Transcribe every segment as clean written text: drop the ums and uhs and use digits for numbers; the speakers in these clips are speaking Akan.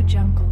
Jungle.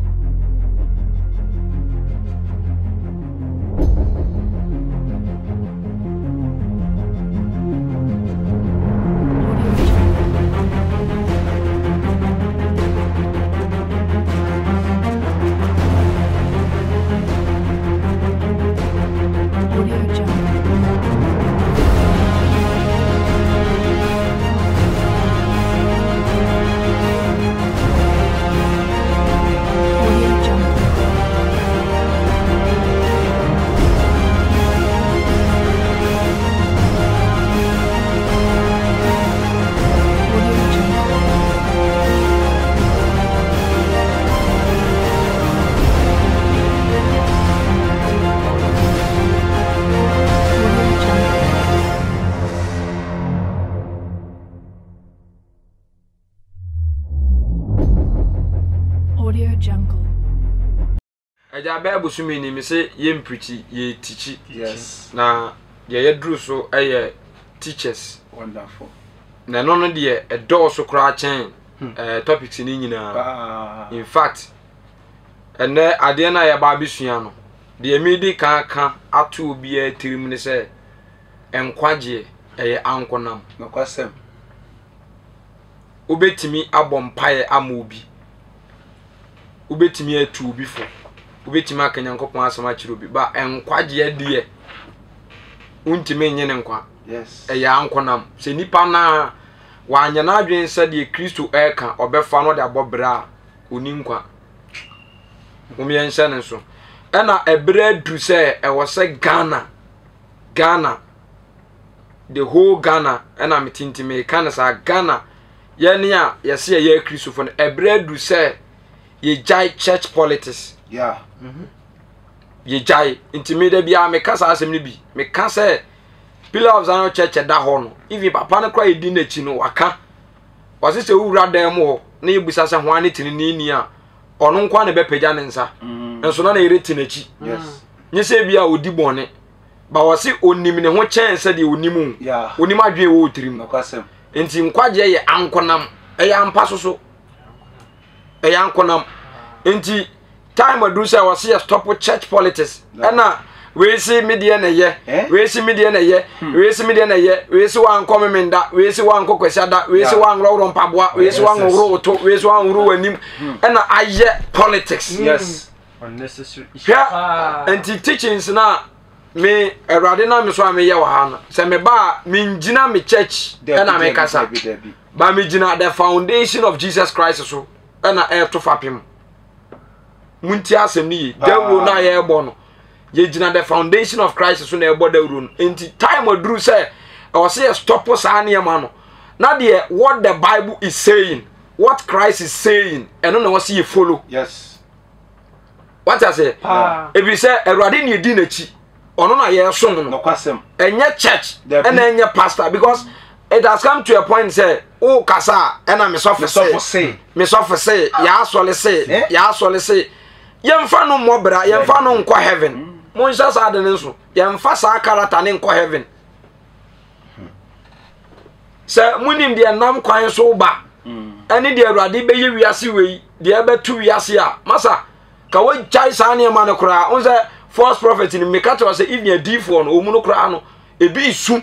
Audio Jungle. Eja ba busumi ni me say ye mpriti ye teachi. Yes. Na ye dru so teachers. Wonderful. Na no de e do so kra chen topics ni nyina. In fact, ene ade na ye ba bisua no. De emedi kan atu obi e tirim ni say enkwaje ankonam. No kwasem. Obetimi abompaye amobi. Ubetimi atu obi fo ubetimi aka Nyankopon asema kire obi ba enkwaje adie untimi nye ne nkwa Yes eya ankonam se nipa na wanya na adwen se de Kristo eka obefa no de abobra oni nkwa umye nhyɛ ne so ena ebra du se ewo se Ghana the whole Ghana ena metintime kan sa Ghana ye ne a yese ye Kristo fo no ebra du se ye jai church politics. Yeah. Ye jai intimida bia me kasa asem ni bi. Me kan say Pillar of Zion Church da ho no. If papa no cry di na chi no waka. Wase se wura dan mo na yebusa se ho ane tinini ni a ono nkwa ne be pagya ne nsa. Enso na yereti na chi. Yes. Nye se bia odi bone. Ba wase onim ne ho chen se de onimu. Yeah. Onim adwen wo tirim. No kwasem. Enti nkwaje ye ankonam. Eya ampa so. Eya ankonam. Enti time adu say was here stop with church politics. Na we see media na ye. We see media na ye. We see media na ye. We see wan komemenda. We see wan kokwesiada. We see wan ro mpaboa. We see wan ro to. We see wan ro anim. Na aye politics. Yes. Unnecessary. Yeah. Enti teachings na me erade na me so am ye wa ha no. Se me ba me ngina me church na me kasa. Ba me ngina the foundation of Jesus Christ so. Na to fapem. Munti asem ni dawro na ye ebo no ye gina the foundation of Christ so na ebo dawro no enti time oduru say o say stop sa na ma no na de what the Bible is saying, what Christ is saying, and no say you follow. Yes. What I say if you say erade ni di na chi ono na ye so no kwasem enye church and enye pastor, because it has come to a point say o kasa and me suffer say ya sole say yemfa no mobra yemfa no nkwa heaven monhya sa de nso yemfa sa karata ne nkwa heaven se munim de nam kwan so ba ene de awurade be ye wiase wei de ebetu wiase a masa ka wo jai sa ne ma ne kura onse false prophet ni mekato say if you d4 no omu no kura no ebi isu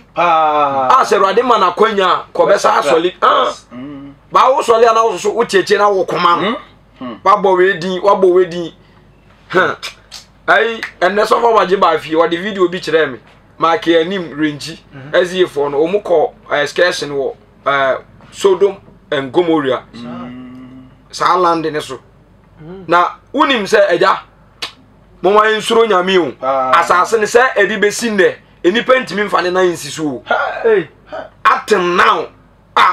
se awurade ma na kwanya ko be sa asoli ba wo soli na wo so wo cheche na wo koma no ba bo we din ai enne so for waje ba fi what the video bi kire me ma ke anim renji azifo no omuko excursion wo Sodom and Gomorrah sa land ne so na unim se eja mo wan nsuro nyame o asase ne se edi besi ne enipa ntimi mfa ne na nsisu up till now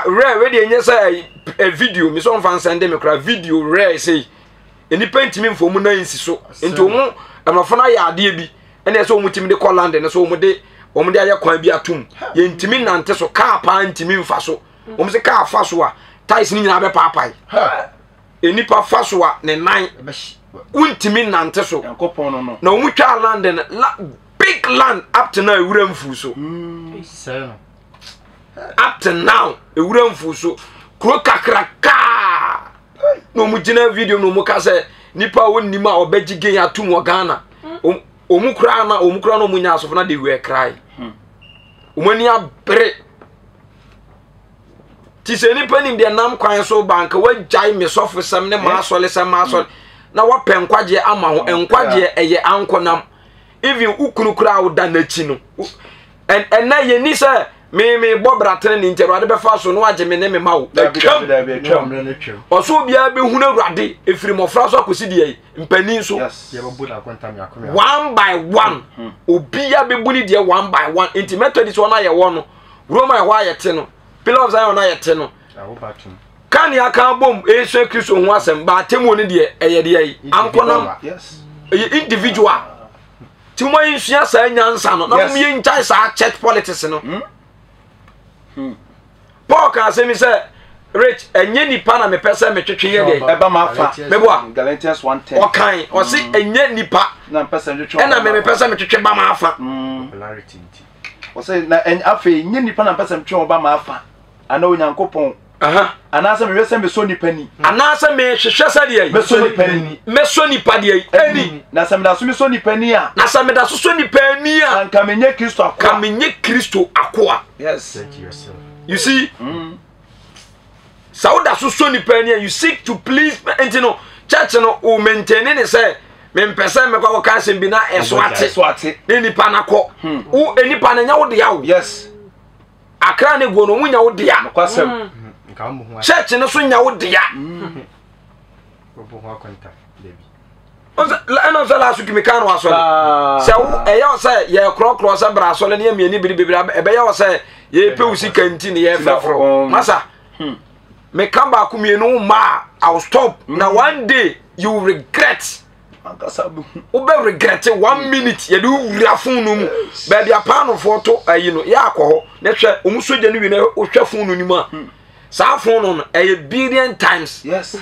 rare we dey nyesa a video mi so mfa send me kra video rare say enipa ntimi mfa mu na nsiso enti omu amafona ya ade bi ene so omu timi de Holland ne so omu de aye kwan bi atum ye ntimi nante so car pa ntimi mfa so omu se car fa so a ties ni nyina be papai enipa fa so a ne nan untimi nante so yankopon no na omu twa land big land up to now ewura mfu so up to now ewura mfu so kro kakraka no mu gina video no mu ka say nipa wonni ma obagigen atum wo Ghana omukura no munya asofo na they were cry omani abre ti se nipa nim de nam kwan so bank wajai me sofo sam ne ma asole sam asole na wa penkwaje ama ho enkwaje eye ankonam even ukunukura woda na chi no en na ye ni say me bobratere ni ntero ade be fa so no waje me ne me mawo twam oso bia be hunu awrade efiri mofra so akosi die mpani so ye babu na kwanta me akome one by one obia be buni die one by one enti methodist wona ye wo no Roma wa ye te no Pillar of Zion na ye te no kan ya kan bom Yesu Kristo ho asem ba temu ni die eye die ankonam individual ti mo yin sua sa nyansa no na mo yin chai sa church politics no Paul can say me say rich enye nipa na me pese me twetwe ye de eba ma fa meboa Galatians 1:10 okan o se enye nipa na pese twetwe na me pese me twetwe ba ma afa popularity o se na en afa enye nipa na pese twetwe ba ma afa ana onyankopon ana se me wese me so nipa ni ana se me hwehwe sa de me so nipa ni me so nipa de eni na se me da so me so nipa ni a na se me da so nipa ni a anka menye Kristo akwa ka menye Kristo akwa yes you see sauda so nipa ni you seek to please entino church no o maintain ni say me mpese me kwa ka sem bi na eso ate ni nipa na ko o enipa na nya wo de yawo yes akra ne go no munya wo de ya kwasem church no so nya wo de ya obo ho akonta debi eno so la su kimi kan wa so se wo eya say ye krokro se bra so le ne me ni bibibira ebe ya wo say ye pe usi kanti ne ye frafro masa me come back mienu ma I'll stop now one day you will regret ube regret 1 minute ye do wura funu mu ba bia pa no foto ayi no ya akọ na hwe omusoje no wi na hwe funu ni mu a sa funu no e billion times yes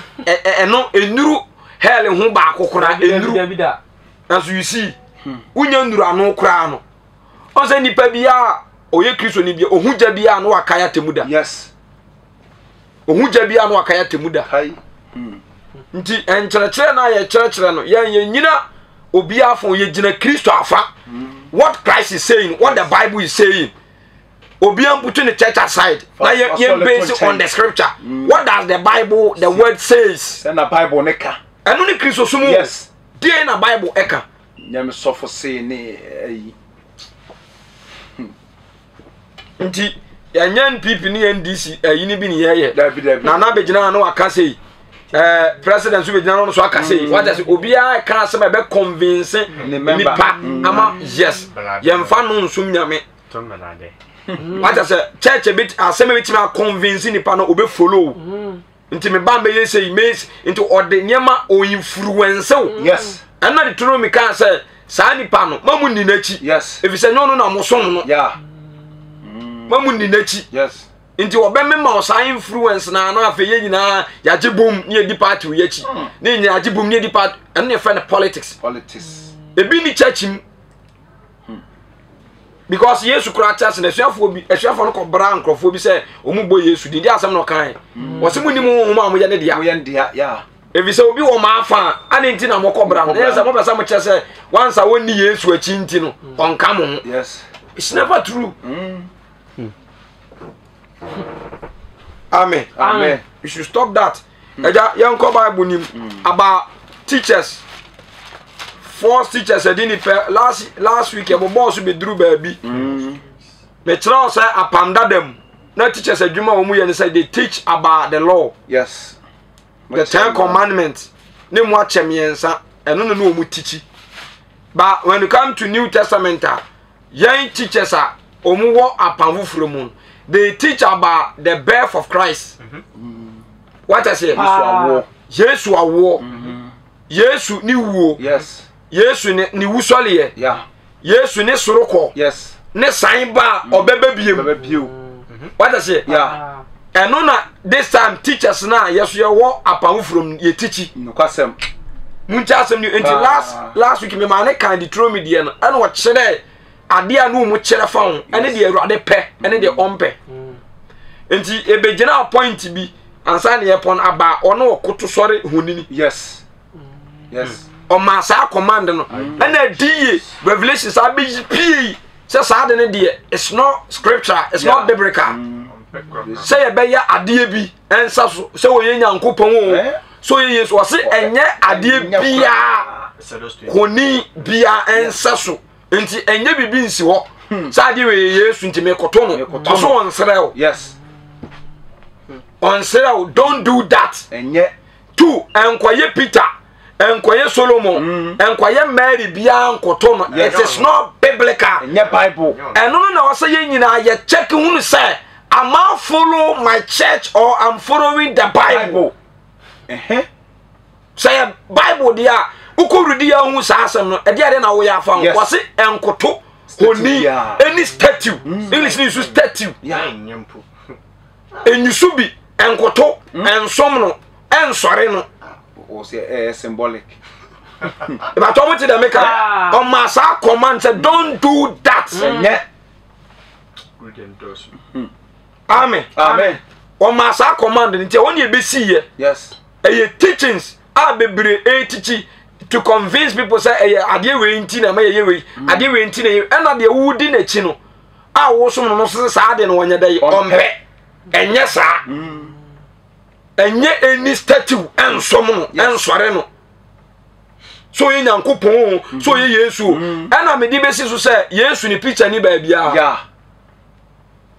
no enuru hell hu ba akokora enuru as you see unya nduru anu kora no o se nipa bia oye Kristo ni bia ohuja bia no akaya temuda yes ohuja bia no akaya temuda hai nti encherechere na ye cherechere no ye nyina obi afo ye gina Kristo afa what Christ is saying, what the Bible is saying, obi am putting the church aside na ye based on the scripture. What does the Bible, the word says? Send the Bible neka eno ni Kristo sumu yes die na Bible eka nyame sofo say ni nti ya nyan pipi ni NDC yini bi ni ye dabi na na begina na waka say president so begina no so aka say what does obia kan say be convince nipa ama yes yemfa no nsum nyame tomelade what does church bit asem bit ma convince nipa no obe follow nti me ba me ye say me into ode nyema o influence yes and na the true me kan say sa nipa no mamu ni nachi yes if you say no na mo so no yeah mamu ni nachi yes nti obe me ma o sa influence na na afa ye nyina ya gibom ni edi party we yachi ni nya gibom ni edi party and ne friend politics ebi ni churchim because Yesu kura church na esuafo no ko bra nkrofo bi say omugbo Yesu di asem no kan wo se munni mu homa mo ye ne dia yeah ebi say obi wo ma afa ani nti na mo ko bra ho ne say mo be say mo che say once a woni Yesu achi nti no onka mo yes it's never true Amen. You should stop that. Young Bible nim about teachers. False teachers didn't last week. Your boss will be drew baby. Me try say apanda them. No teachers adwuma omu ye say they teach about the law. Yes. The 10 commandments. Ne mo achem yensa eno no omu teach. But when you come to New Testament, young teachers are omu wo apanfu from they teach about the birth of Christ. What I say? Yesu awo. Yesu ni wo. Yes. Yesu ni wusole. Yeah. Yesu ni soroko. Yes. Ne sign ba obebe biem. What I say? Yeah. And na this time teachers na yesu ye wo apawu from ye teach. Nukwasem. Muncha asem ni until last week me man kan di throw media no. And what chere ade anu mu chere fa ho ene de awurade pe ene de ompe enti ebegina point bi ansa ne yepon aba ono okoto sori honini yes o ma sa command no na die revelation sa be pie say sa de ne de it's not scripture it's not biblical say ye be ya ade bi ensa so say wo ye nyankopon o so ye yesu wase enye ade bia honi bia ensa so enti enye bibi nsi ho sa ade we yesu enti me koto no so on srew yes on srew don't do that enye two enkoye Peter enkoye Solomon enkoye Mary bia nkoto no it is not biblical enye Bible eno na wase ye nyina ye check hunu say am I follow my church or I'm following the Bible say Bible dia ukorudi ya hu sa asem no e dia na wo ya fa wase enkoto honi any statue English ni statue nyampo enyusubi enkoto ensom no ensore no o say symbolic but what did they make on my command say don't do that good endorse amen on my command nti won ye be see ye yes teachings are bebre teach to convince people say ade we nti na maye we ade we nti na na de wudi na chi no a wo so no so sa ade no wonye dey ompe enye sa enye any statue ensom no ensore no so ye nyankopon so ye Yesu na me di besi so say Yesu ni picture ni ba bia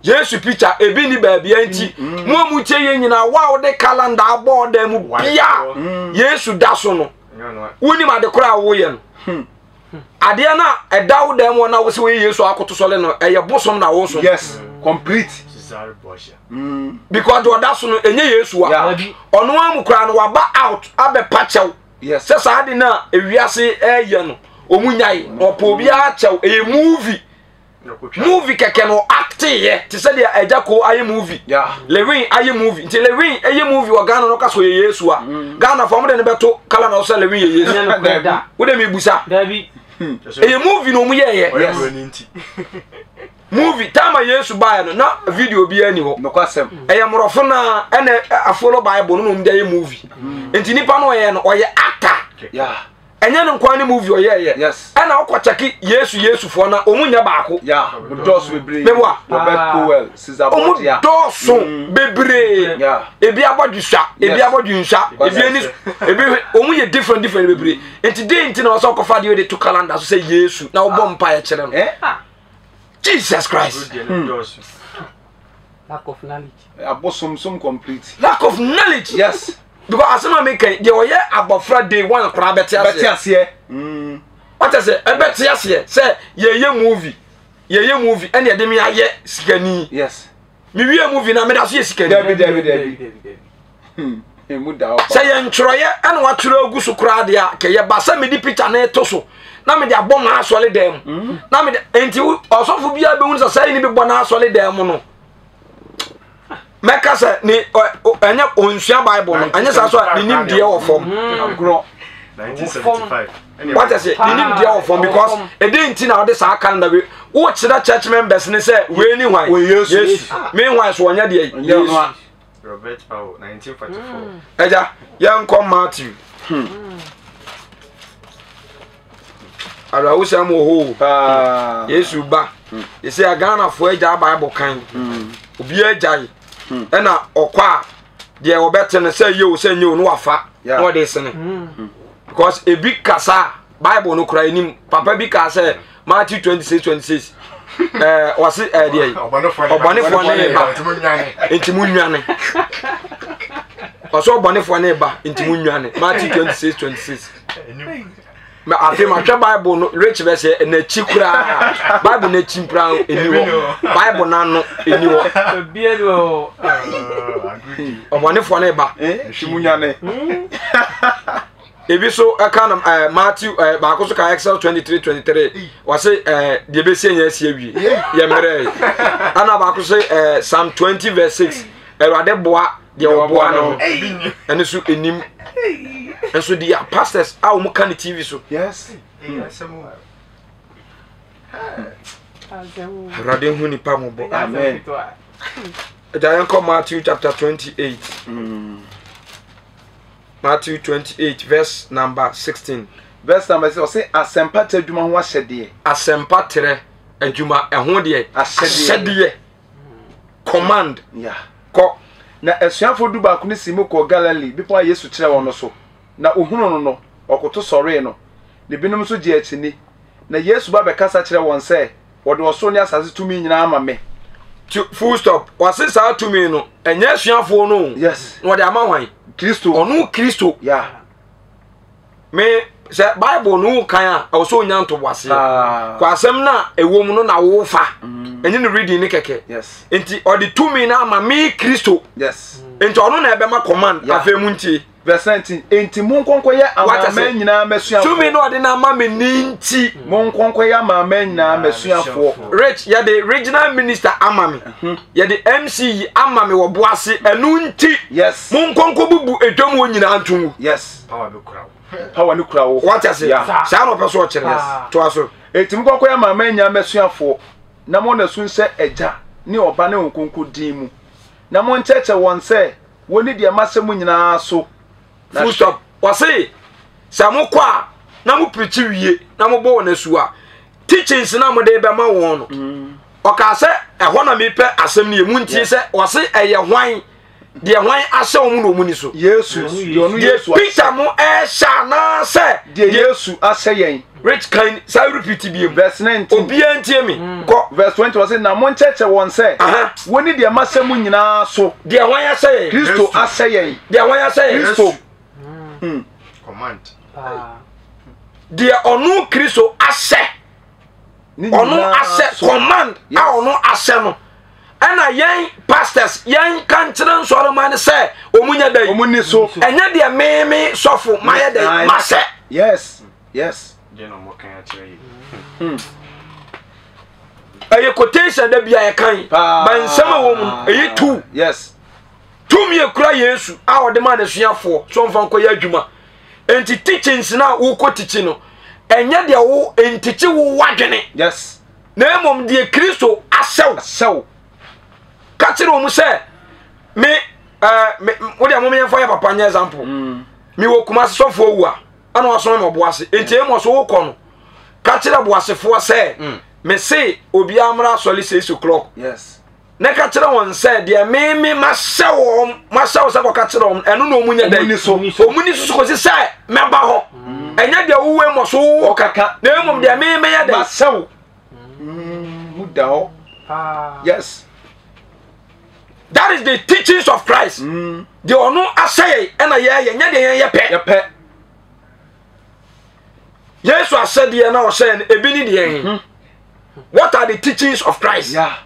Yesu picture ebi ni ba bia nti mo mu che ye nyina wa de calendar board mu bia Yesu da so no woni ma de kora wo ye no ade na edawo da mu na wo se we Yesu akoto sole no eye bosom na wo so yes complete because do da so no enye Yesu a ono amu kora no wa ba out abe pachew yes se sa ade na ewiase eye no omunyai opo bia chew movie keke no acting ye ti say dia ejako aye movie Lewin aye movie nti Lewin aye movie wa Ghana no kaso ye Yesu a Ghana fo mo de ne beto kala na o say Lewin ye Yesu wo de me busa dabi aye movie no mu ye movie tama Yesu ba no na video bi ani ho no kwasem aye morofo na ene afolo Bible no mu de aye movie nti nipa no ye no o ye actor enye no kwa ni movie o ye yes ana okwa check Yesu fo na omunya baako dos bebre Beboa Robert Powell Caesar Bodia dos bebre ebi abodwusha ebi abodwunsha ebi eni ebi omuye different bebre enti dey enti na o so kofa de to calendar so say Yesu na obo mpa ya kire no Jesus Christ lack of knowledge abosom complete lack of knowledge yes because asema make dey oye abofra day one kra betiase what is it betiase say ye movie ene ye de me aye sikani yes me wie movie na me da so ye sikani David emu da say ye ntroye ene wa tro agu so kra de a ke ye ba say me di picture na eto so na me de abom na asole dem na me enti osofo bia be hu say ni be bo na asole dem no meka say ni enye onsua Bible no anya sa so ni nim de wo fom 1975 what is it ni nim de wo fom because e dey nti na wo de sa calendar we wo chira church members ni say we ni hwan yes me hwan so onya de yes Robert Powell 1944 eja yan kom Matthew ara wo say mo ho Yesu ba e say Ghana fo eja Bible kan obi ejai ena okwa de obete ne say ye say nyo no wafa no de sene because e big kasa Bible no kura enim papa bi ka say Matthew 26 wasi de obonefo ne ba entimu nwane oso obonefo ne ba entimu nwane Matthew 26 me afi ma hwe Bible no rich be say na chi kura Bible na chi mpra eniwo Bible na no eniwo bia do obonefo ne ba entimu nwane ebi so aka na Matthew ba ko so ka Exodus 23 wase de be se nya si awie ye mere ana ba ko so Psalm 20 verse 6 Erade boa de oboa no ene so enim enso dia pastors a wo kan TV so yes Erade hu ni pa mo bo amen Dianko Matthew chapter 28. Matthew 28 verse number 16. Verse number 6 say asempa tadwuma ho ahyede. Asempa tere adwuma ehho de ahyede. Command. Yeah. Ko na asuafo du ba ko ne simo ko Galilee bipo Yesu kire won no so. Na ohunu no okoto sore no. Ne binum so je akini. Na Yesu ba be kasa kire won se wode oso ne asase tumi nyina ama me. Full stop. Wase sa tumi no enye asuafo no. Yes. Wode ama hwan? Kristo. Onu Kristo. Yeah. Me se Bible no kan a oso nyanto wase. Kwa asem na ewom no na wo fa. Enye no reading ni keke. Yes. Enti odi tumi na ama me Kristo. Yes. Enti onu na ebe ma command afemu ntie. Verse 19 enti monkonkoye amama nyina masuafo. Tumi no odi na ama me ninti. Monkonkoye amama nyina masuafo. Rich ya the regional minister amami. Ya the MC amami wo boase enu nti. Yes. Monkonko bubu edwam wo nyina antu. Yes. Power be kura. Power ni kura wo. What I say? Sa no person o kire. To aso. Enti monkonkoye amama nyina masuafo. Na mo na sun se eja ni oba ne onkonko din mu. Na mo ncheche won se woni de masemu nyina so. Full stop. Wase samu kwa na mu preach wie na mo bo na suwa. Teachings na mo de be ma won no. Oka se ehwo na me pe asem ne emu ntie se wase eye hwan de hwan ahye wo mu no mu ni so. Yesu yonu Yesu. Peter mo sha na se de Yesu ahye yen. Rich kind say repeat bi verse 19. Obi antie me. Ko verse 20 was say na mo ncheche won se woni de masemu nyina so. De hwan ahye Kristo ahye yen. De hwan ahye Kristo. Command. De onu Kristo ahye. Onu ahye command a onu ahye no. Ana yen pastors yen kantiran Solomon say omunya dai. Omuni so. Enya de meme sofo maye dai mase. Yes. Yes. Je no mo kan akire Aye quotation da bia ye kan. Ban sama wo mu aye tu. Yes. Tumi ekura Yesu a ode ma na suafo so mfa nkoya adwuma. Enti teachings na wo ko teach no. Enya de wo entichi wo wadwene. Yes. Na emom de Kristo asew. Ka kire wo mu se me wo de amom yemfa ya papa nya example. Me wo kuma sofo owu a ana waso me boase. Enti emo so wo ko no. Ka kire boasefo se me say obi amra soli 6 o'clock. Yes. Na ka kire won se de me masawo se ko ka kire won eno no omunya dai omuni so ko se meba ho enya de wo we mo so wo kaka na emom de me ya dai masawo muda ho. Yes. That is the teachings of Christ. The onu asay ena ye nya de ye pe Yesu asade na o say ebi ni de What are the teachings of Christ? Yeah.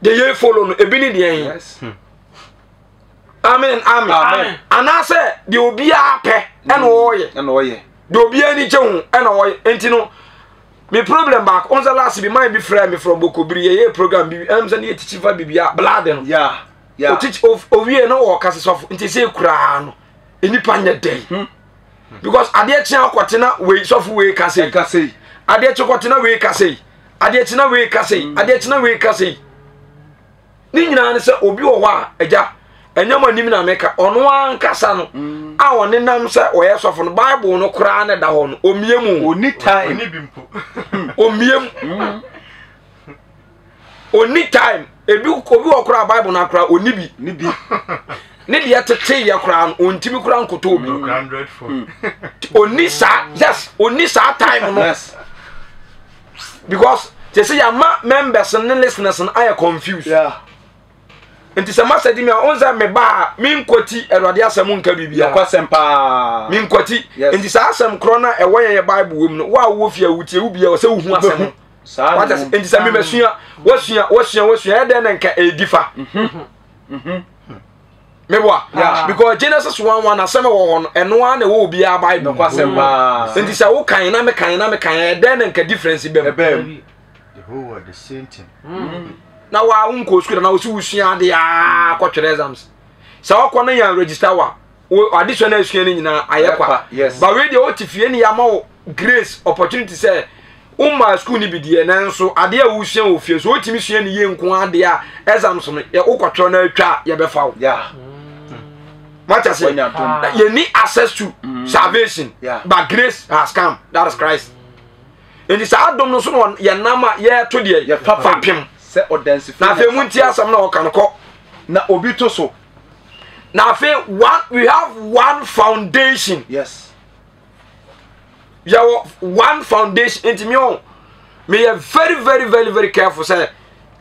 They ye follow no ebi ni de Yes. Amen. And I say the obi ape ena oye. The obi ani je hu ena oye. Enti no me problem back on the last be my be friend me from Bokobiri ye program bi am say na teach fa bibia blood no. Yeah. O teach of we no o kase so enti say kura no. Enipa nya den. Because ade chia kwotena we sofu we kase. Ade chia kwotena we kase. Ade chia we kase. Ade chia we kase. Ni nyina ne se obi wo wa agya enyama nim na meka ono ankasa no a woni nam se oye sofo no Bible no kura ne da ho no omiemu oni time oni bimpo omiemu oni time ebi obi wo kura Bible na kura oni bi ni bi ne de tete ya kura no ontimi kura nkoto obi 100 phone oni sa yes oni sa time no. Yes. Because they say your members and listeners and I are confused. Yeah. Nti se masa di me onza me ba mi nkoti Awurade asem nka bibia Yakwasempa mi nkoti nti sa asem krona e woye ye Bible wom no wa wo fia wutie wo bia wo se hu asem sa nti se me mesua wasua e den nka edifa meboa because Genesis 1:1 asem wo ho no eno a na wo bia Bible Yakwasempa nti se wo kan na me kan e den nka difference bem the whole world the same thing. Na wa unko school na wo si wusua de a kwotwere exams sa wo na ya register wa additional esua ni nyina ayekwa yes but we dey otifie ni ya ma wo grace opportunity say umma school ni bidie nanso ade a wusua ofie so otimi sua ni ye nko ade a exams no ye ukotro na atwa ye befa wo what I say you need access to salvation but grace has come, that is Christ. And this adom no so no ye nama ye to de ye fapem se odansi na fe munti asam na o kan ko na obi to so na fe we have one foundation. Yes, you have one foundation. Into me are very careful. Say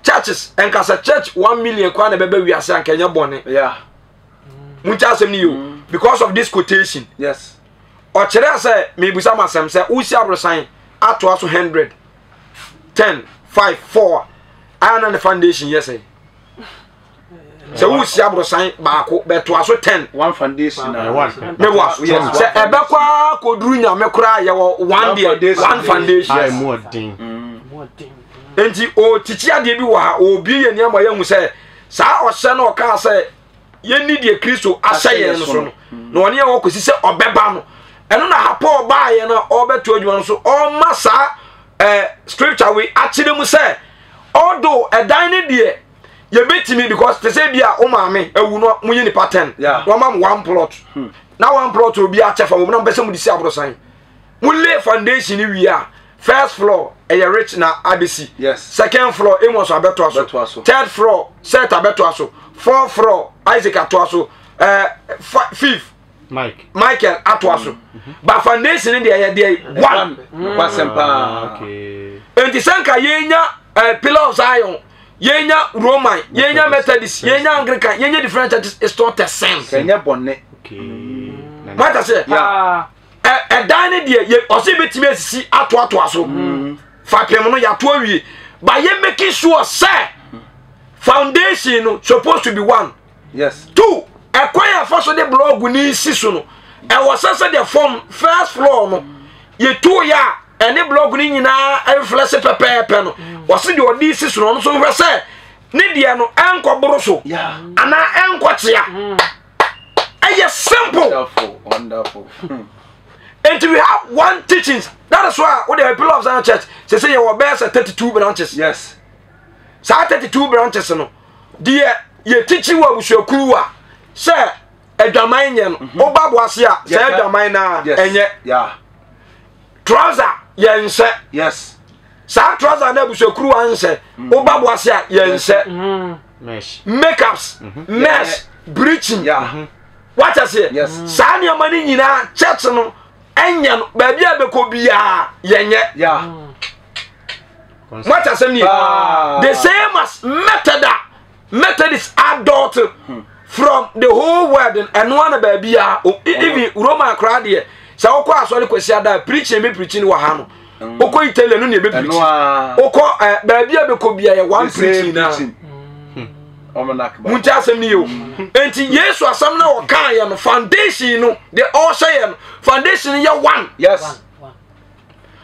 churches and cause a church 1 million kwana bebe we are saying Kenya born. Yeah. Muncha asem ni you because of this quotation. Yes. Or chere say me busa masem say usi abrosan ato aso 100 10 5 4 I on the foundation yes say. So usi abrosan baako beto aso 10 one foundation na one. Me was yes. Say ebekwa koduru nyame kura ye one day one foundation. I more ding. Enti o tichi ade bi wa obi ye ni ama ye hu say sa o hye na o ka say ye ni de Kristo ahye no so no na oni ye wo kosi say obeba no eno na hapo ba ye na obeto adwuma no so o masa scripture we akire mu say although edan ne de ye betimi because te say bia o maame ewu no munye ni pattern no mam one plot na one plot obi achefa mo na bese mu disi abrosan mu lay foundation ni wi a first floor rich na ABC. Yes. Second floor Amos abeto aso. Third floor set abeto aso. Fourth floor Isaac ato aso. Fifth Michael ato aso. But foundation in there one. Kwasempa. Okay. And the sanka yenya pillar of Zion. Yenya Roman, yenya Methodist, yenya Anglican, yenya different churches is not the same. Kenya bonne. Okay. What I say? Yeah. A dine dear, ye also betimi asisi ato aso. Fapem no ya to awie. But ye making sure say foundation supposed to be one. Yes. Two, acquire first of the blog ni siso no. E was say the form first floor no. Ye two ya and the blog ni nyina e flesh pepe no. Was the odi siso no so we say ni dia no enko boroso. Yeah. Ana enko tia. Yes, simple. Wonderful. And we have one teachings. That is why when the people of Zion Church say you best 32 branches. Yes. So 32 branches no. Dear ye teaching wa busuakuwa. Say edwaman ye no. Oba boase a say edwaman na enye. Yeah. Trouser ye nse. Yes. Sa trouser na busuakuwa nse. Oba boase a ye nse. Mesh. Makeups, mesh, breaching. Yeah. What I say? Yes. Sa ni amani nyina church no enya no baby abeko bia yenye. Yeah. What I say? The same as method is adult from the whole world and one baby even Roman crowd here. So oko asori kwesi ada preaching be preaching wa ha no. Oko Italy no ne be preaching. Oko baby abeko bia ye one preaching na. Muncha asem ni yo. Enti Yesu asam na o kan ye no foundation no the all say no foundation ye one. Yes.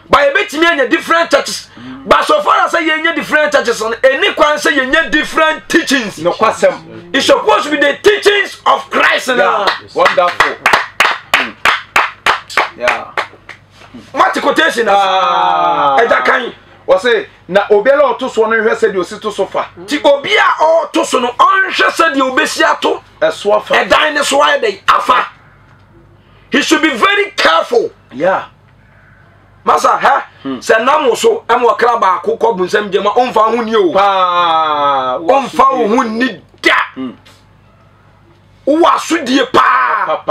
By a bit me different churches. But so far as say ye different churches on any kwan say ye different teachings. No kwasem. It's supposed to be the teachings of Christ now. Wonderful. Yeah. What quotation as kan o say na obiala oto so no hwe se de osi to so fa. Ti obia o to so no on hwe se de obesi ato eso fa. Edan ne so ay dey afa. He should be very careful. Yeah. Masa ha se nam so em wo kra ba akokọ bunsam jema onfa ho ni o. Pa. Onfa ho ni da. Wa sudie pa.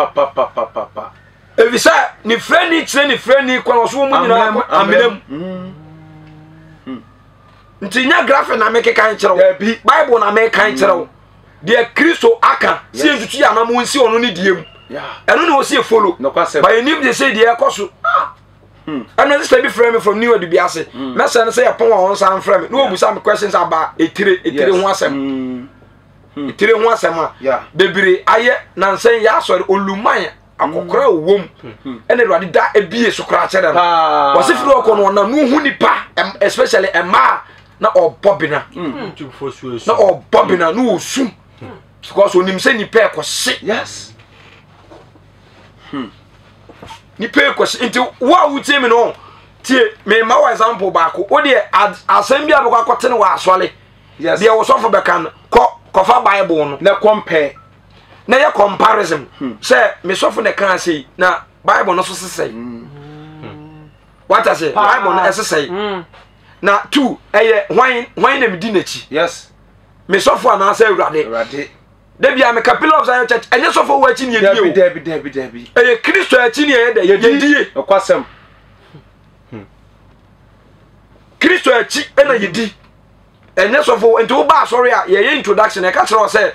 Pa. Evisa ni freni kire ni freni kwa so mu nyina amenam. Nti nya graphic na make kan kire Bible na make kan kire de Kristo aka si etutu ya na mo nsi ono ni diem. Yeah. Eno na o si follow. No kwase. By him they say the ekoso. And this be frame from new de biase. Me say say upon on san frame. No obusa me questions about etire ho asem. Etire ho asem a. Yeah. Bebire aye nansen ya asori oluman akokora wom. Ene ruade da ebie sokora kire no. Wose firi okono na no hu nipa especially ema na obobina. Na obobina no osu. Because onim say nipa ekosi. Yes. Ni pay question into what would tell me no tie me ma wa example baako o de asem bia be kwa kote ne wa asole yes de wo sofo be kan ko fa bible no na compare na ye comparison say me sofo ne kan sei na bible no so sesei what I say bible no sesei na two eye hwan na me di nachi yes me sofo ana say urade de bia me kapilo of Zion church enye sofo wa chi ne yedie Debi eye Kristo achi ne ye de yedie okwasem Kristo achi na yedi enye sofo enti wo ba sorry a ye introduction e ka kire o say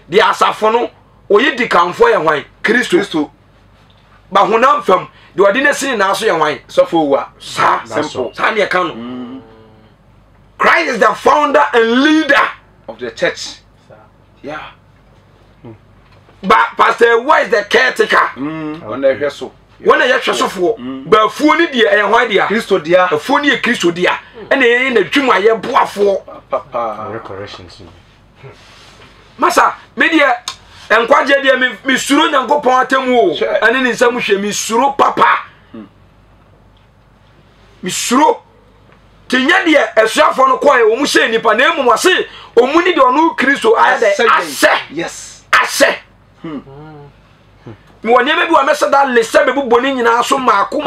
de asafo no oyedi kanfo ye hwan Kristo ba honam fam de odi ne sin na so ye hwan sofo wa simple sa ne ka no Christ is the founder and leader of the church yeah but Pastor why is the caretaker on the hweso when you sofo ba fuo ni de e hwan dia Kristo dia afuo ni e Kristo dia ene ye na dwuma ye boafo papa corrections masa me de enkwaje de me suro nyankopon atemu o ane ni nsam hwe me suro papa me suro tinya de esuafo no koye o mu hye nipa na emu wase o mu ni de onu Kristo ayade ase yes ase mi woni be bi wa mesa da lese be bu ni nyina so maako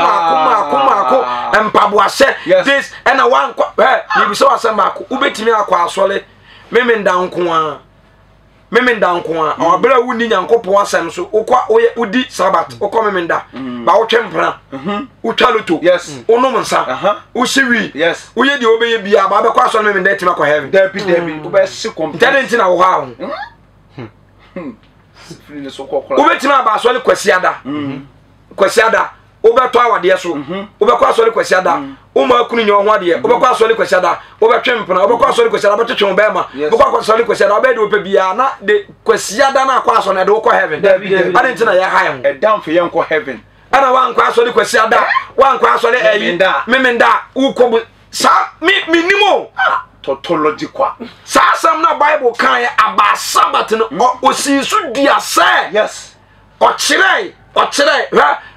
empabo ase this and a one ni bi so ase maako ubetimi akwa asole memenda nko a obere wuni nyankopon asem so ukwa udi sabat ukwa memenda ba wo twempra utwaluto yes onom nsa ushiwi yes uye di obeye bia ba be kwa asole memenda etima kwa heaven debi ube se complete talent na wo ha ubetimi aba asole kwasiada ubeto awade so ubekwa asole kwasiada uma kunu nyo ho ade ubekwa asole kwasiada ubetwempena ubekwa asole kwasiada betwetwe bema ubekwa asole kwasiada obedi ope bia na de kwasiada na akwa asole de wo heaven ade ntina ya ha e down for yanko heaven ana wankwa asole kwasiada wankwa asole memenda ukobu sa minimo tautology kwa sa sam na bible kan ya aba sabat no osisu dia say yes o chire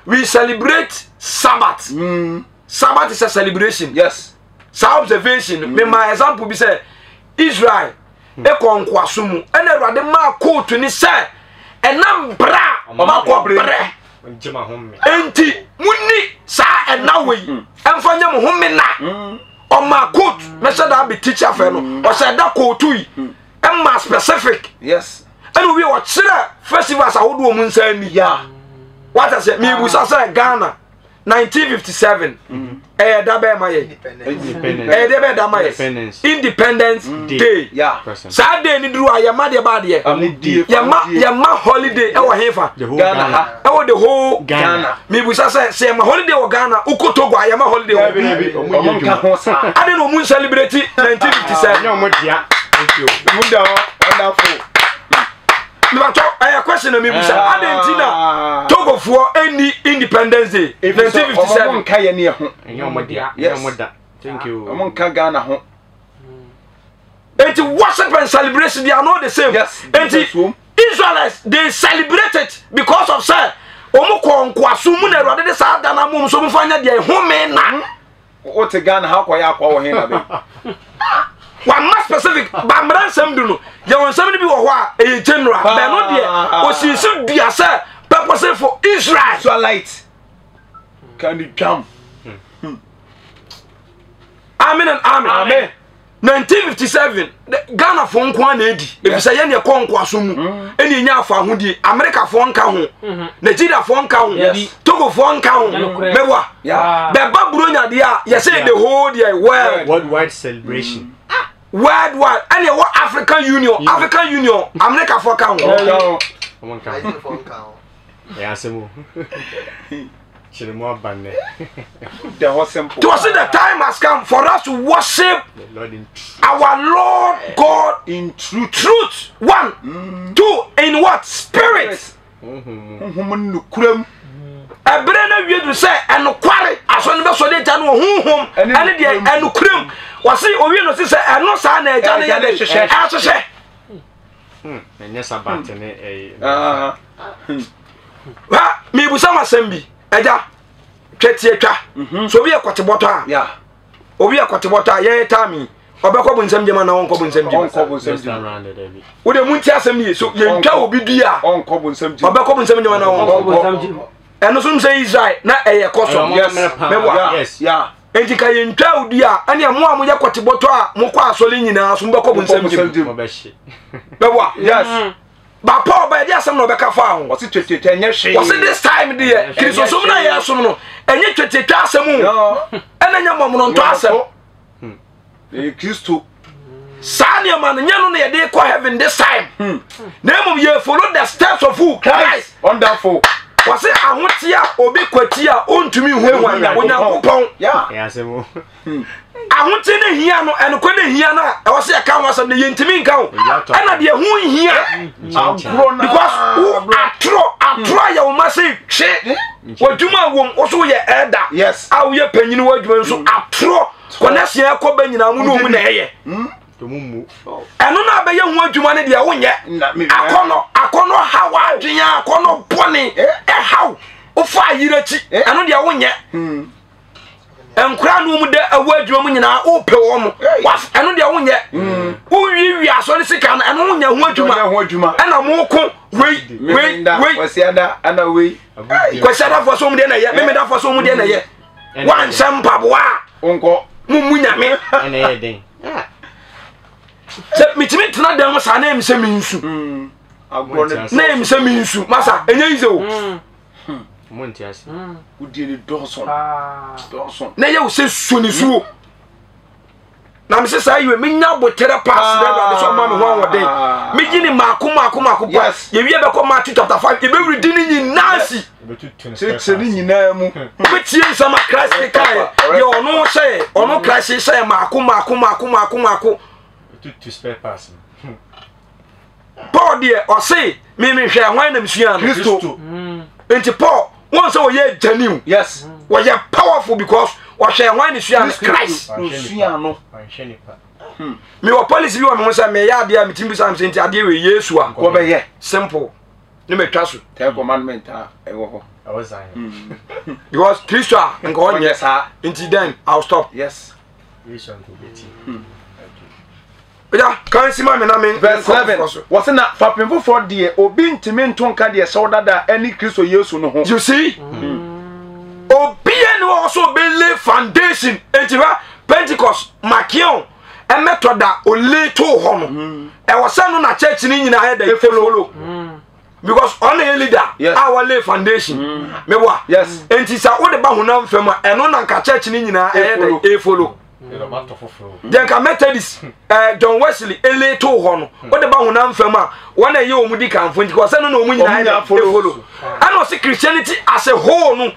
we celebrate Sabbath. Sabbath is a celebration. Yes. Sa observation. Me my example be say Israel e ko nkwasumu ene Awurade ma coat ni say enam bra ma ko bre njema homme enti munni sa enawei emfanya mo homme na o ma coat me say da be teacher fe no o say da coat yi emma specific yes ene we o chire festivals ahodo mu nsa ni yeah what I say me busa say Ghana 1957 da be ma ye independence da ma ye Independence Day yeah Saturday ni duru ayama de ba de yama holiday e wo hefa Ghana e wo the whole Ghana me busa say ma holiday wo Ghana ukotogo ayama holiday wo omonka ho sa ade no mun celebrate 1957 no mo dia thank you muda wonderful me ba to a question na me busa adentina Togofo any Independence Day 1957 omonka ye ne ho enyo mo dia enyo mo da thank you omonka Ghana ho and worship and celebration they are not the same yes and Israelites they celebrate it because of say omukọ nkwaso mu na Awurade de sa da na mum so mu fanya de home na o te Ghana ha kwa ya kwa wo he na be one more specific ba mran sam du no ye won sam ni bi wo ho a e general be no de o sisi bia say purpose for Israel Israelite can you jump amen and amen 1957 Ghana fo nko na edi ebisa ye ne ko nkwaso mu eni nya afa hodi America fo nka ho Nigeria fo nka ho Togo fo nka ho mebwa be baburo nya de a ye say the whole the worldwide celebration worldwide and what African Union America fo ka ho ya semu chiremo banne the whole simple to see the time has come for us to worship the Lord in our Lord God in truth one two in what spirit nukuram ebre na wiedu say enokware aso ne be so de ta no honhom ene de enukuram wase owie no say eno sa na eja ne ye de hwehwe enye sabat ne ha me busa masem bi eja twete twa so obi akote boto a yeah obi akote boto a ye tami obekọ bu nsem jema na wonko bu nsem jema wo de munti asem ni so ye ntwa obi dia onko bu nsem jema obekọ bu nsem jema na wonko eno so mse Israel na eye koso yes mewa yes yeah enti ka ye ntwa odi a ane mo a mo yakote boto a mo kwa asole nyina so mbekọ bu nsem jema mewa yes ba Paul ba dia asem no obeka fa ho wasi twetwe enye hwe wasi this time dia kristo so na ye so no enye twetwe asem ena nya momo nto asem Kristo Sani man nyano na yede ko heaven this time na emum ye follow the steps of who Christ wonderful wase ahotia obi kwati a ontumi hu ehwan na onyankopon yeah asemo ahotie ne hia no enko ne hia na e wase ya kan wasam ne yentimi nka ho ena de hu hia because atro ya o mase hwe waduma wom oso ye elder yes a wo ye panyini waduma nso atro konase ya ko banyina mu no mu na eye to mumu eno na be ye hu adwuma ne de wonye akono hawa adwenya akono bone haw ofa yirachi eno de wonye enkura no mu de awu adwuma mu nyina o pe wo mo eno de wonye wo wi aso ne sika na eno wonya hu adwuma ena mo ko wei wasiada ana wei kwasiada fo so mu de na ye me da fo so mu de na ye wan sampaboa onko mu nyame ene ye den se mitimi tena dem sa na emse minsu na emse minsu masa enye ize o monti ase udi ni Dawson na ye o se soni suo na me se sa yiwe menya botere pass na de so ma me ho anwode me gini maako pa ye wie be ko Matthew chapter 5 e be read ni nyinasi se ni nyina mu be tie nsama Christ kai ye ono se ono Christ se maako to spare pass Paul de o se me hwe hwan na msua Kristo enti Paul won say oye genuine yes we are powerful because we share one is Christ sua no me wa policy bi wa me say me ya dia me timbi sam senti ade we Yesu a ko be ye simple ne me twaso ten commandment a e wo ho because Christ nko onye sa enti then I'll stop yes Yesu nko beti yeah kan si ma me na me verse 11 what's na fapemfo for de obi ntimi ntonka de so dada ani Kristo Yesu no ho you see obi en also be lay foundation enti ha Pentecost makion e metoda o lay to ho no e wo se no na church ni nyina he dey follow because on a leader our lay foundation me wa yes enti sa wo de ba honam fam a eno na nka church ni nyina he dey follow Jenka Methodist John Wesley ele to ho no wo de ba honam fam a won na ye omudi kanfo nti ko se no na omu nyina he follow and also Christianity as a whole no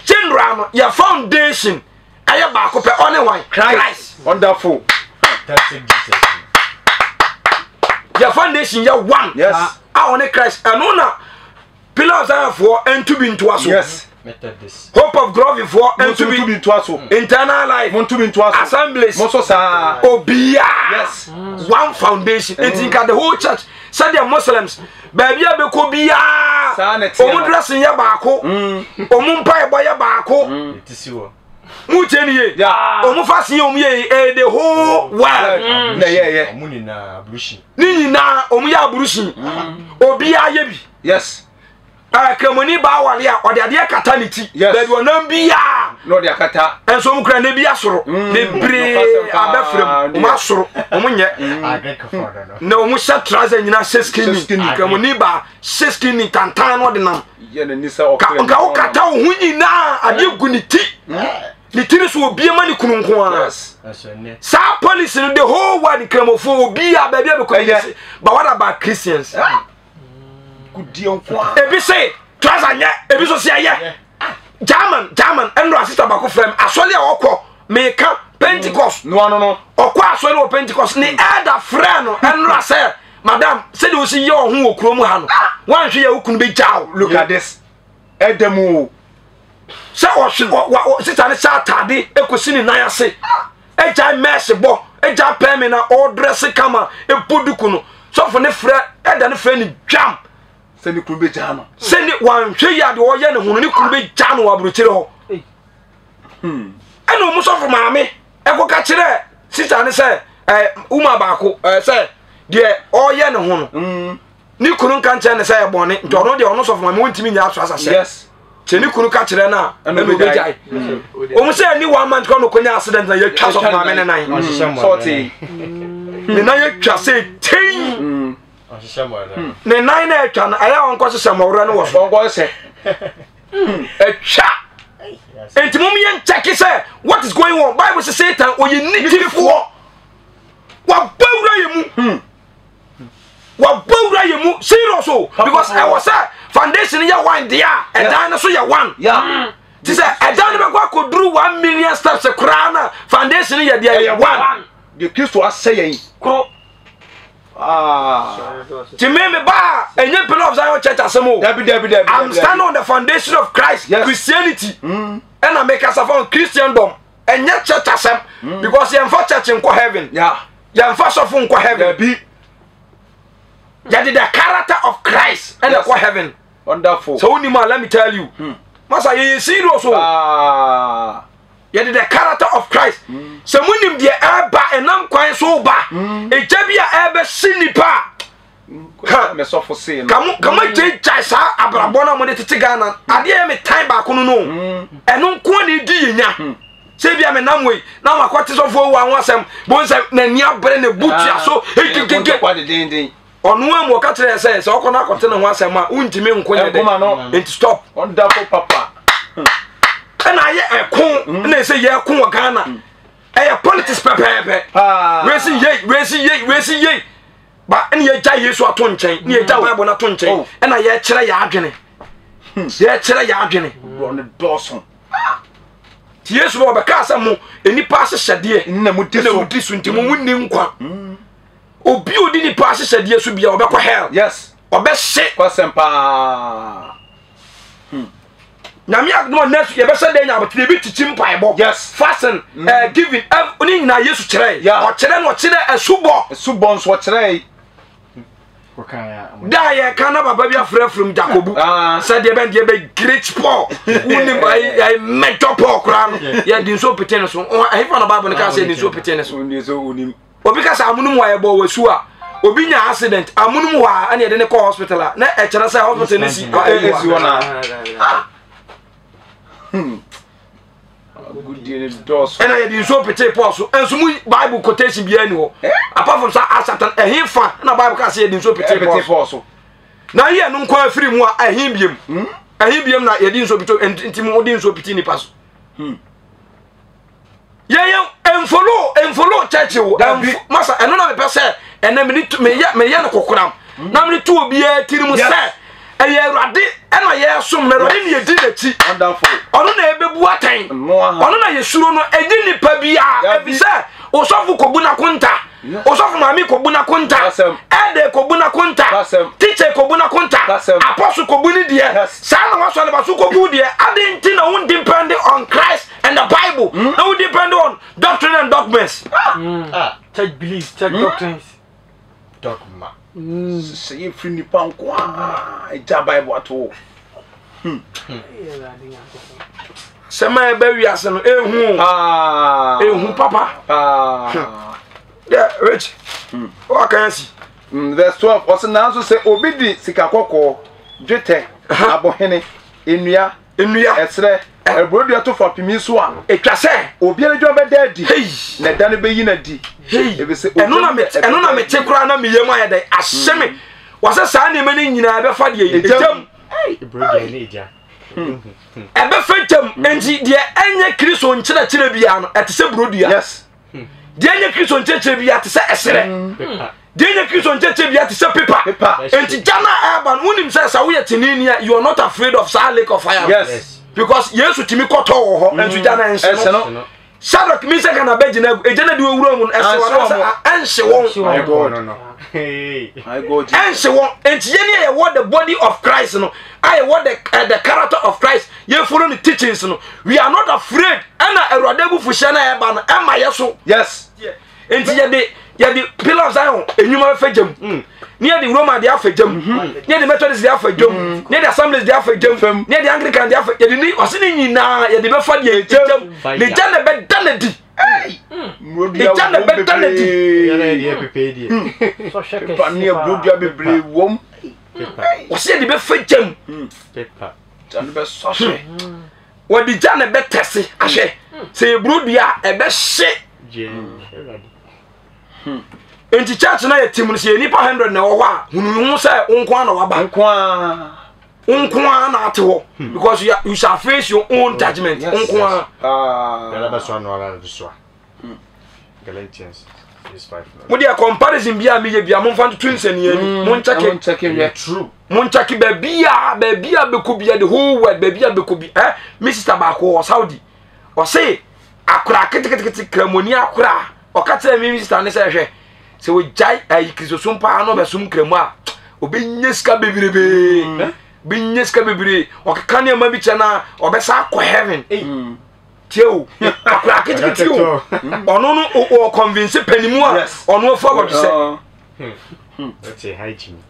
general no your foundation aye ba ko pe only one Christ wonderful that's it Jesus your foundation ya one yes only Christ and na pillars are for and to be into us yes Methodist hope of glory for and to be into us internal life want to be into us assemblies moso sa obia yes one foundation and think the whole church said the Muslims baby abeko bia omu dressing ya baako omu mpa ebo ya baako etisiwo mu cheniye omu fasin omu ye the whole world na ye omuni na abrushi ni na omu ya abrushi obia ye bi yes kramoni ba wale a ode ade kataniti baby onam bia no de akata enso mu kra na bia soro de bre abefrem omu asoro omu nye na omu sha trouser nyina sheskini kramoni ba sheskini tantan no de nam ye na nisa o ka o kata o hu nyina ade guniti ni tiri so obie mani kunu nko a sa police no the whole world kramofo obia baby abeko ba what about Christians ebi say trouser nya ebi so say ye German enro sister bako frame asole a okọ meka Pentecost no okọ asole o Pentecost ni elder friend no enro say madam say do see ye ohun okuro ha no wan hwe ye okunu be jaw look at this edemu say o sister ne sa tade ekosi ni nan ase eja mess bo eja pemi na all dress kama e poduku no so for ne frɛ elder ne frɛ ni jam seni kurbe jano seni wan hwe ya de wo ye ne hunu ni kurbe jano wa bruchire ho ɛna ɔmo sɔfo maame ɛkɔka kyerɛ sister ne sɛ uma baako sɛ deɛ ɔyɛ ne ho no ni kunu nka nkyɛn ne sɛ ɛbɔne nti ɔno deɛ ɔno sɔfo maame wontimi nya aso asasɛ yes kyɛ ni kunu ka kyerɛ na ɛna obegyae ɔmo sɛ ni 1 month kɔ no konya accident na yɛtwa sɔfo maame ne nan sorty ne nan yɛtwa sɛ ten ne nan na ɛtwa no ɛyɛ wɔn nkɔ hyehyɛ mmɔwerɛ no wɔ so bongo se ɛtwa enti mom yɛn check sɛ what is going on bible say Satan oye nitifoɔ wabawura yɛ mu serious o because I was say foundation yɛ one there ɛdan no so yɛ one yeah ti sɛ ɛdan no bɛkɔ akɔduru 1 million steps koraa na foundation yɛ deɛ yɛ one the Kristo asɛ yɛn kro ti me ba enye pillar of Zion church asemo Dabi. I'm standing on the foundation of Christ, yes. Christianity and I make us from Christendom and yet church asem because you for church in heaven yeah you for so from heaven be you did the character of Christ and yes. the heaven wonderful so Unima, let me tell you masa you serious so you did the character of Christ so munim the eba enam kwan so ba ejabia ebe sinipa me so for say no kama jai sa abrabona mo de tete Ghana ade me time ba ko no eno nko na edi yenya se bia me namwe na makote so fo wa nwasem bo nse na ni abre na butia so ekekeke kwa de den onu am wo ka kire se se okona akote na ho asem a untimi nkonye de enti stop wonderful papa na ye ekon na se ye ekon wo Ghana politics pepepe we see ye ba ene ye gya Yesu ato nkyɛn ne ye gya Bible na to nkyɛn na ye kyerɛ ya adwene on Dawson ti Yesu ba ka asɛ mo enipa ahyehyɛdeɛ na mu di so nti mo munni nkwa obi odi nipa ahyehyɛdeɛ so bia obɛkɔ hell yes obɛhye kwasempa nyame agno next ye bɛsɛ de nya abotire bi tichim paibɔ yes fasting giving oni nyina Yesu kyerɛ yeah. ɔkyerɛ esubɔ nso ɔkyerɛ da ye kana baba bi afra from Jacobu said ye ben be great Paul unim I major Paul kra no ye din so petene so I fa na Bible ka say din so petene so unim obi ka sa amunum wa ye bo wasu a obi nya accident amunum wa ane ye de ne call hospital a na e kyerɛ say hospital ne si na good day Dawson and I din so petene Paul so enso mu Bible quotation bi ani ho apart from sa Satan ehin fa na Bible ka say din so petene Paul so na ye no nkwa afiri mu a ehin biem na ye din so pito enti mu din so piti ni paso ye enfollow church wo masa eno na me pese ena me ye no kokoram na me to obi a tiri mu se eye Awurade ena ye som me Awurade ne ye di na chi wonderful ono na ebebu atan ono na ye suro no edi nipa bia ebi se osofu kobu na konta osofu mami kobu na konta ede kobu na konta teacher kobu na konta apostle kobu ni de sa na waso na baso kobu de ade na won depend on Christ and the Bible na won depend on doctrine and dogmas church beliefs church doctrines dogma say free ni pa nko ja Bible ato sema ebe wiase no ehu papa yeah rich what can you see verse 12 also now so say obidi sika kokko dwete abohene enua esre ebrodu ato for pimi so a etwa se obi anadwo beda adi na da no beyi na di ebe se eno na me tekura na me yemu ayede ahyeme wase saa ne mani nyina be fa de ejam ebrodu ene eja ebe fentem enti de enye Kristo nkyerɛkyerɛ bia no etese brodua yes de enye Kristo nkyerɛkyerɛ bia tese esere de enye Kristo nkyerɛkyerɛ bia tese paper enti jana urban unim say sa wo yetinini you are not afraid of sa lake of fire yes because Yesu timi kɔtɔ wo ho enti jana ense no Shadrach Meshach and Abednego ejana de owura mu ense won my God I go ense won enti ye ne ye what the body of Christ no I what the character of Christ ye follow the teachings no we are not afraid ana Awurade bu fuhia na eba no ema ye so yes enti ye de ya di pillars ayo enyuma fa jam near the Roman dia fa jam near the Methodist dia fa jam near the Assemblies dia fa jam near the Anglican dia fa ya di ni osini nyina ya di be fa dia jam ne jana be danadi e jana be danadi ya na dia pepe dia so shake pa ne brodia bebre wom osi di be fa jam pepa jana be so she what the jana be tese ahwe se brodia e be hye je enti church na yetim no se nipa 100 na wo a hununu se onkwa na waba onkwa na ate ho because you shall face your own judgment onkwa Galatians no ala so Galatians is 5 mo dia comparison bia me ye bia mo fa to nsani ani mo ncheke true mo ncheke ba bia beku bia the whole world ba bia beku bi me sister ba ko Saudi o say akura ketekete kramoni akura o ka tell me sister ne say hwe se we jai ayi krisosum pa no be sum kramu a obenyeska bebirebe benyeska bebire o ka ne ma bi chana o be sa ko heaven tio akura ketekete o ono no o convince panimu a ono forward say that's a hygiene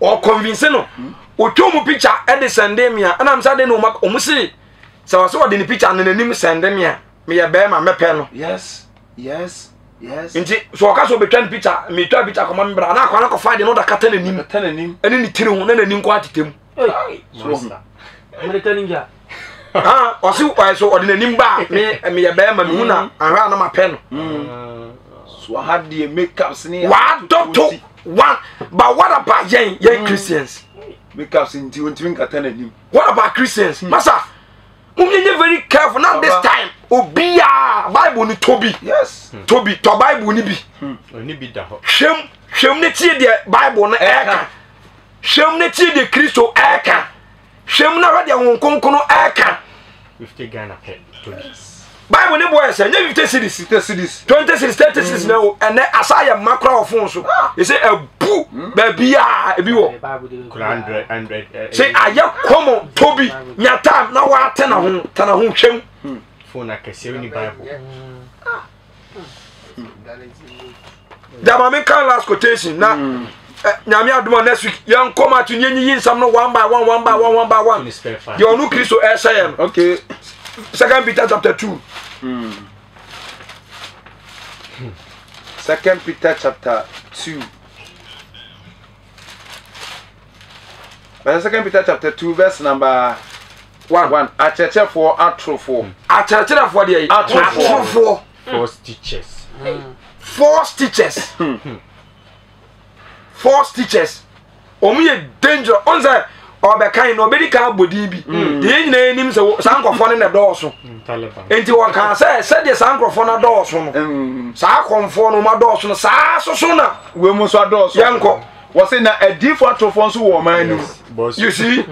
o convince no o tomu picture e de sende me a na am sa de no o mu se se wo se o de ni picture na nanim sende me a me ye be ma mepe no yes nti so ka so betwan picture me twa picture ko ma mbra na akwa na ko fa de no da kata nanim ene ni tiri ho na nanim ko atetem so American ninja o si so o de nanim ba me ye be ma me hu na anwa na ma pe no so had the makeups ni wa doctor one but what about yen Christians makeups nti wonti nkata nanim what about Christians masa Umye very careful now this time. Obia Bible ni Toby. Yes. Toby to Bible ni bi. Oni bi da ho. Hwem ne tie de Bible na eka. Hwem ne tie de Kristo eka. Hwem na wade won konkono eka. 50 Ghana pay Toby. Bible ne boy say 50 cities, 20 cities, 30 cities na ene asaya makra ofun so. E say ebu ba bia ebi wo. 100 say aya komo Toby nya time na wa tena ho hwem. Phone akese ni Bible. The mama can last quotation na nyame adoma next week yan come at nyenyi nsam no one by one. You no Kristo say okay. 2 Peter chapter 2. 2 Peter chapter 2. 2 Peter chapter 2 verse number 1. Achechefo atrofo. Achechefo dey atrofo. False teachers. Omuye danger. Onza obekan no be di ka bodi bi. De nyina enim se sankofo ne na dooso. Enti wo kan se de sankofo na dooso no. Sa konfo no ma dooso no sa soso na we mu so dooso. Yanko. Wo se na adifo atrofo nso wo manu. You see?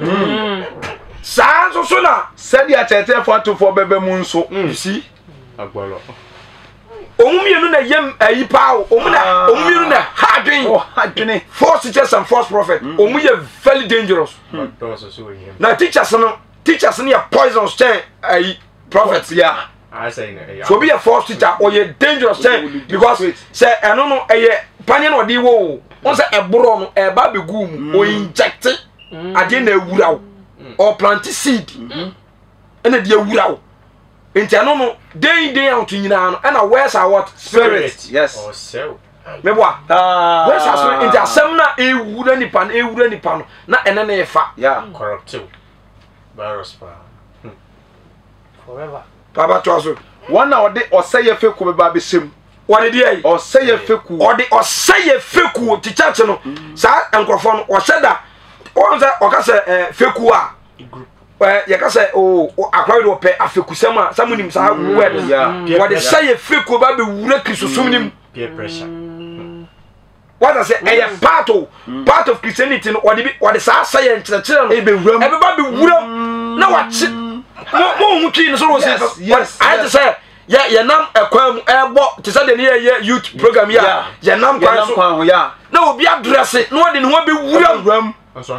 Sa soso na se de achechefo atrofo bebe mu nso. You see? Agbolo. Omumienu na yem ayipa o omumienu na hadwen false teachers and false prophet omuye very dangerous na teachers no ya poisonous chain prophets yeah I say so be a false teacher or ye dangerous chain because say eno no panye no de wo on say eboro no e ba begu mu o inject ade na ewura wo or plant seed ena de ewura wo enti ano no day out nyina no and where's our what spirit yes or so meboa where's our spirit enti asem na ewura nipa no na ene na efa yeah corruptive virus forever baba to aso one na ode oseye feku be ba be sem what dey aí oseye feku ode oseye feku ti church no sa enkrofo no o sheda o nza o ka se feku a group ya ka say akwa do pe afekusam a samunim sa word what they say feku ba be wura krisusum nim peer pressure what I say part of Christianity no what they say nchire no e be wuram e be ba be wuram na wachi mo hu twi no so say yes I just say ya nam ekwam ebo te say the near youth program ya nam kwan so na obi address no de no be wuram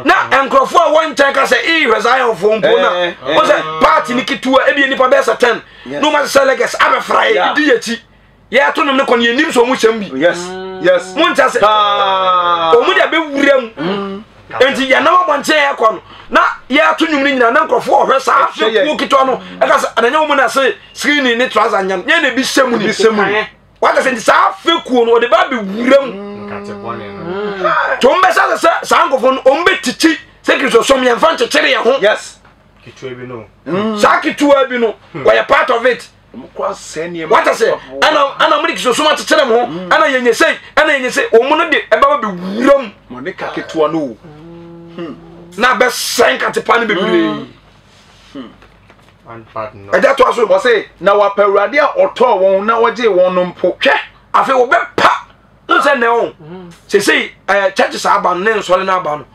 na enkrofo a won tanka say Zion fo mpo na o say party ni kitua e bi nipa be 10 no ma say legas abe fry di yachi ya to no ne kon yenim so mu hyam bi yes Yes. Montase. Omu de be wuram. Enti ya na wabonche ya kwa no. Na ya to nwum ni nyina na nkofo ohwe sa afu kito no. Eka sa ananya omu na se screen ni trouser nyam. Ye na bi hyemu ni. Wata se sa afu kuo no de ba be wuram. Nkate bone no. Tombe sa nkofo no ombe titi. Se Kristo som ye mfa nchekere ye ho. Yes. Kitwe bi no. Sa kitua bi no. We part of it. What I say? Ana muri Kristo som nchekere mo. Ana yenye sei omu no de e ba be wuram. Monica ketua no. Na be senka te pani bebre. And pardon no. E da to aso Wo say na wa pawurade a oto won na waje won no mpo. hwe afi wo be pa. No say ne on. Say churches aba no ne nsole na aba no.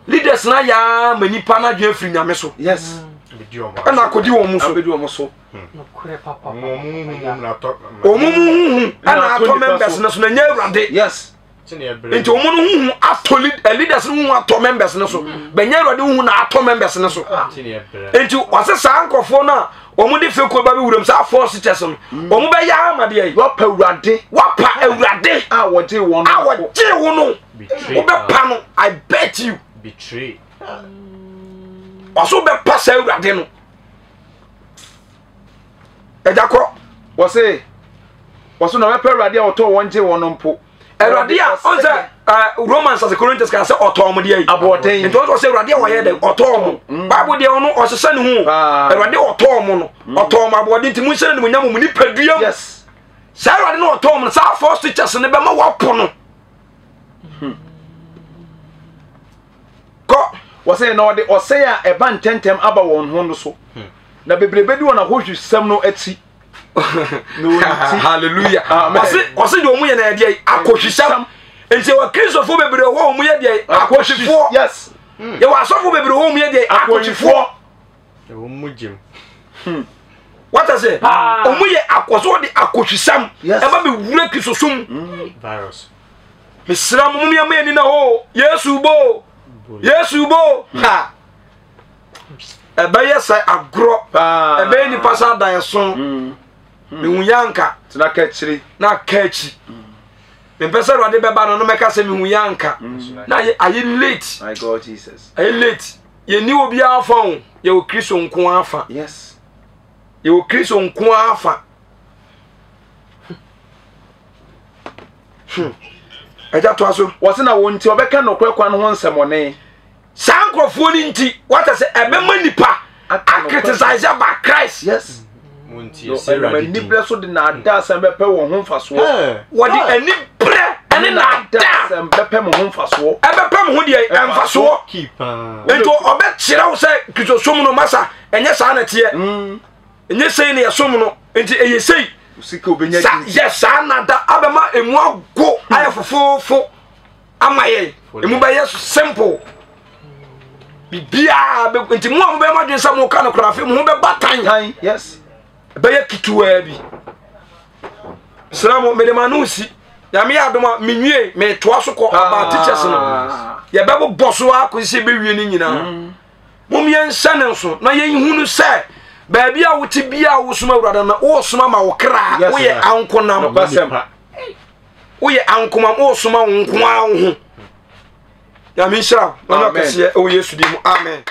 Leaders na ya manipa na dwe afiri nyame so. Yes. Bidi o ma. Na akodi wo mu so. Abedi wo so. No kure papa. Na to. Omumu ana ato members na so na nya awrade. Yes. Enti omu no hu ato leaders no hu ato members na so. Benya awrade hu na ato members na so. Enti wase sa ankofo na omu de feko ba be wuram sa force chess no. Omu be ya amade yi. Wa pawurade. Wa pa awrade. A waje won no. A waje wo no. Wo be pa no, I bet you. Betray. Oso be pa sa awrade no. Ejako Wose na wa pawurade a oto won je won no mpo. Erade a on say Romans as Corinthians can say otom de yi. Aboden. Nti on say erade a waye de otom. Bible de ono osese ne hu. Erade otom no. Otom abode nti mu se ne mu nyam mu ni paduam. Yes. Say erade no otom no sa first teachers ne be ma wapo no. Ko Wose na ode osey a eba ntentem aba won ho no so. Na bebrebe di wona hohwesam no ati. No hallelujah. Amen. Wase de omu ye na de akohwisam. Enti wa Kristofo bebre ho omu ye de akohwifo. Yes. Ye wa asofo bebre ho omu ye de akohwifo. E wo mujim. What I say? Omu ye akoso de akohwisam. Yes. Eba be wura Kristosum. Virus. Misra mu me ani na ho. Yesu bo. Ha. Eba ye say agro. Eba ni pasa dan so. Me hunyanka Tina kachiri. na kachi. Me pesa ro de beba no meka se me hunyanka. Na aye late. My God Jesus. Aye late. Ye ni obi afa ho. Ye o Kristo nko afa. Yes. Ye o Kristo nko afa. Eja to aso. Wose na wonti obeka no kwekwa no ho nsemone. Sankrofo ni nti what I say ebe manipa a criticize about Christ. Yes. Munti No, Sarah and di. nibre so de na da sem bepe wo ho mfaso. What the ani bre ani na da sem bepe mo ho mfaso. ebe pam ho de emfaso. Keep Ento obe kire wo say Kristosom no masa enye sa na tie. Enye sei ne yesom no enti eye sei Usika obenya sa yes sa na da abema emu ago aye fofofo amaye emu ba yes simple bibia be enti mu am be ma dwen sa mu ka no krafe mu be batan. Yes. Be ye kituwa bi Salamu me de manusi ya me adoma menwie me toa so ko about teachers no ye be boso akosi be wie ni nyina mum ye nsa ne so na ye hunu se ba bia wuti bia wo suma wurada na wo suma ma wo kra wo ye ankonam wo ye ankomam wo suma wo nko a wo ho ya me nshira na kase o Yesu di mu amen.